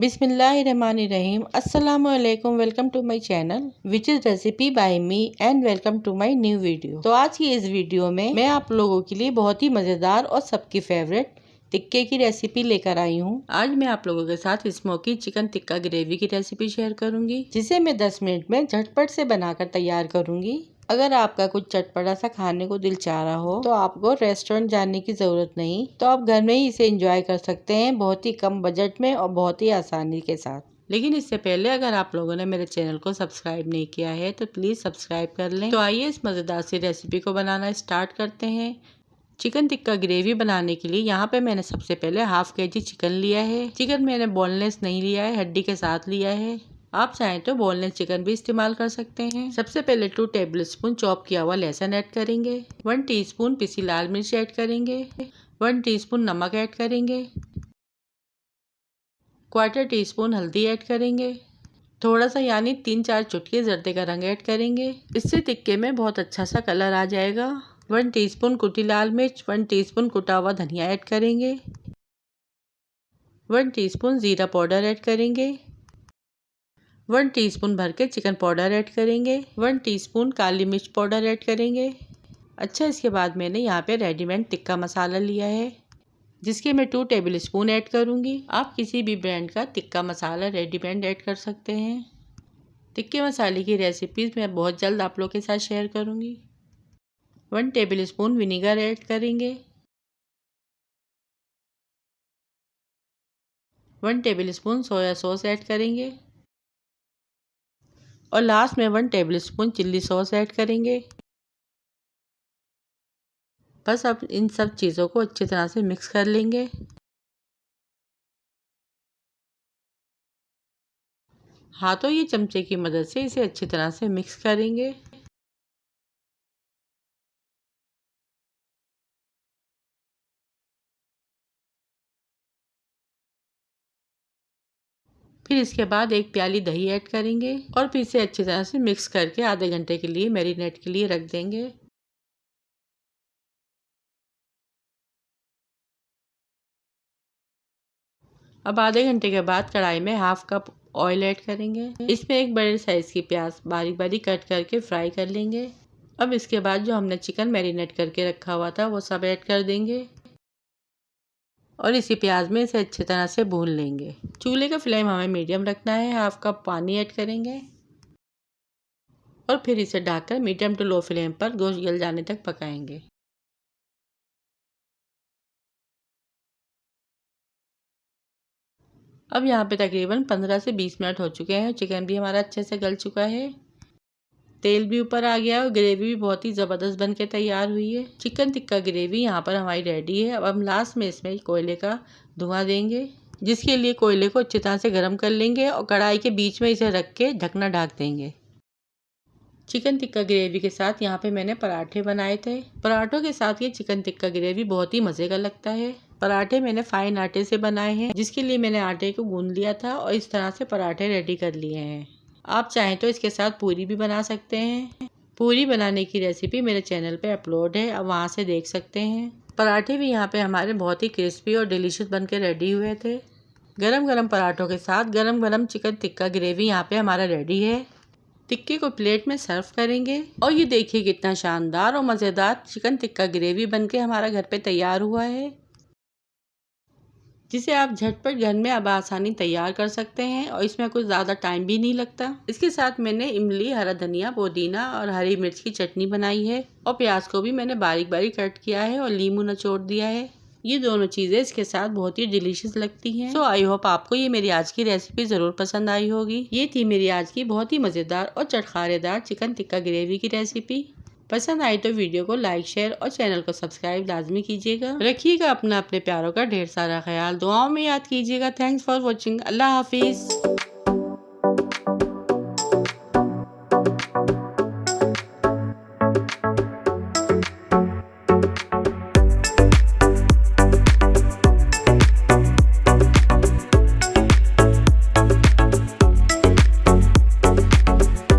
बिस्मिल्लाहिर्रहमानिर्रहीम। अस्सलामुअलैकुम। Welcome to my channel which is recipe by me and welcome to my new video. तो आज की इस वीडियो में मैं आप लोगों के लिए बहुत ही मजेदार और सबकी फेवरेट टिक्के की रेसिपी लेकर आई हूँ। आज मैं आप लोगों के साथ स्मोकी चिकन टिक्का ग्रेवी की रेसिपी शेयर करूंगी, जिसे मैं 10 मिनट में झटपट से बनाकर तैयार करूंगी। अगर आपका कुछ चटपटा सा खाने को दिल चाह रहा हो तो आपको रेस्टोरेंट जाने की जरूरत नहीं, तो आप घर में ही इसे एंजॉय कर सकते हैं बहुत ही कम बजट में और बहुत ही आसानी के साथ। लेकिन इससे पहले अगर आप लोगों ने मेरे चैनल को सब्सक्राइब नहीं किया है तो प्लीज सब्सक्राइब कर लें। तो आइए इस मजेदार सी रेसिपी को बनाना स्टार्ट करते हैं। चिकन टिक्का ग्रेवी बनाने के लिए यहाँ पे मैंने सबसे पहले हाफ केजी चिकन लिया है। चिकन मैंने बोनलेस नहीं लिया है, हड्डी के साथ लिया है। आप चाहें तो बोनलेस चिकन भी इस्तेमाल कर सकते हैं। सबसे पहले 2 टेबलस्पून चॉप किया हुआ लहसुन ऐड करेंगे। 1 टीस्पून पिसी लाल मिर्च ऐड करेंगे। 1 टीस्पून नमक ऐड करेंगे। 1/4 टीस्पून हल्दी ऐड करेंगे। थोड़ा सा यानी 3-4 चुटकी जर्दे का रंग ऐड करेंगे। इससे टिक्के में बहुत अच्छा सा कलर आ जाएगा। 1 टीस्पून कुटी लाल मिर्च, 1 टीस्पून कुटा हुआ धनिया ऐड करेंगे। 1 टीस्पून जीरा पाउडर ऐड करेंगे। 1 टीस्पून भर के चिकन पाउडर ऐड करेंगे। 1 टीस्पून काली मिर्च पाउडर ऐड करेंगे। अच्छा, इसके बाद मैंने यहाँ पे रेडीमेड टिक्का मसाला लिया है, जिसके मैं 2 टेबलस्पून ऐड करूँगी। आप किसी भी ब्रांड का टिक्का मसाला रेडीमेड ऐड कर सकते हैं। टिक्के मसाले की रेसिपीज मैं बहुत जल्द आप लोग के साथ शेयर करूँगी। 1 टेबलस्पून विनीगर ऐड करेंगे। 1 टेबलस्पून सोया सॉस ऐड करेंगे और लास्ट में 1 टेबलस्पून चिल्ली सॉस ऐड करेंगे। बस अब इन सब चीज़ों को अच्छी तरह से मिक्स कर लेंगे। हाथों या चमचे की मदद से इसे अच्छी तरह से मिक्स करेंगे। फिर इसके बाद 1 प्याली दही ऐड करेंगे और फिर इसे अच्छी तरह से मिक्स करके आधे घंटे के लिए मैरिनेट के लिए रख देंगे। अब आधे घंटे के बाद कढ़ाई में हाफ कप ऑयल ऐड करेंगे। इसमें एक बड़े साइज की प्याज बारीक बारीक कट करके फ्राई कर लेंगे। अब इसके बाद जो हमने चिकन मैरिनेट करके रखा हुआ था वो सब ऐड कर देंगे और इसी प्याज में इसे अच्छी तरह से भून लेंगे। चूल्हे का फ्लेम हमें मीडियम रखना है। हाफ कप पानी ऐड करेंगे और फिर इसे ढककर मीडियम टू लो फ्लेम पर गोश्त गल जाने तक पकाएंगे। अब यहाँ पे तकरीबन 15 से 20 मिनट हो चुके हैं। चिकन भी हमारा अच्छे से गल चुका है, तेल भी ऊपर आ गया और ग्रेवी भी बहुत ही ज़बरदस्त बन के तैयार हुई है। चिकन टिक्का ग्रेवी यहाँ पर हमारी रेडी है। अब हम लास्ट में इसमें कोयले का धुआं देंगे, जिसके लिए कोयले को अच्छी तरह से गर्म कर लेंगे और कढ़ाई के बीच में इसे रख के ढकना ढक देंगे। चिकन टिक्का ग्रेवी के साथ यहाँ पे मैंने पराठे बनाए थे। पराठों के साथ ये चिकन टिक्का ग्रेवी बहुत ही मज़े का लगता है। पराठे मैंने फाइन आटे से बनाए हैं, जिसके लिए मैंने आटे को गूंद लिया था और इस तरह से पराठे रेडी कर लिए हैं। आप चाहें तो इसके साथ पूरी भी बना सकते हैं। पूरी बनाने की रेसिपी मेरे चैनल पे अपलोड है, आप वहाँ से देख सकते हैं। पराठे भी यहाँ पे हमारे बहुत ही क्रिस्पी और डिलीशियस बन के रेडी हुए थे। गरम गरम पराठों के साथ गरम गरम चिकन टिक्का ग्रेवी यहाँ पे हमारा रेडी है। टिक्के को प्लेट में सर्व करेंगे और ये देखिए कितना शानदार और मज़ेदार चिकन टिक्का ग्रेवी बनके हमारा घर पे तैयार हुआ है, जिसे आप झटपट घर में अब आसानी तैयार कर सकते हैं और इसमें कुछ ज़्यादा टाइम भी नहीं लगता। इसके साथ मैंने इमली, हरा धनिया, पुदीना और हरी मिर्च की चटनी बनाई है और प्याज को भी मैंने बारीक बारीक कट किया है और नींबू निचोड़ दिया है। ये दोनों चीज़ें इसके साथ बहुत ही डिलीशियस लगती हैं। सो आई होप आपको ये मेरी आज की रेसिपी ज़रूर पसंद आई होगी। ये थी मेरी आज की बहुत ही मज़ेदार और चटखारेदार चिकन टिक्का ग्रेवी की रेसिपी। पसंद आई तो वीडियो को लाइक, शेयर और चैनल को सब्सक्राइब लाजमी कीजिएगा। रखिएगा अपने प्यारों का ढेर सारा ख्याल, दुआओं में याद कीजिएगा। Thanks for watching. अल्लाह हाफिज़।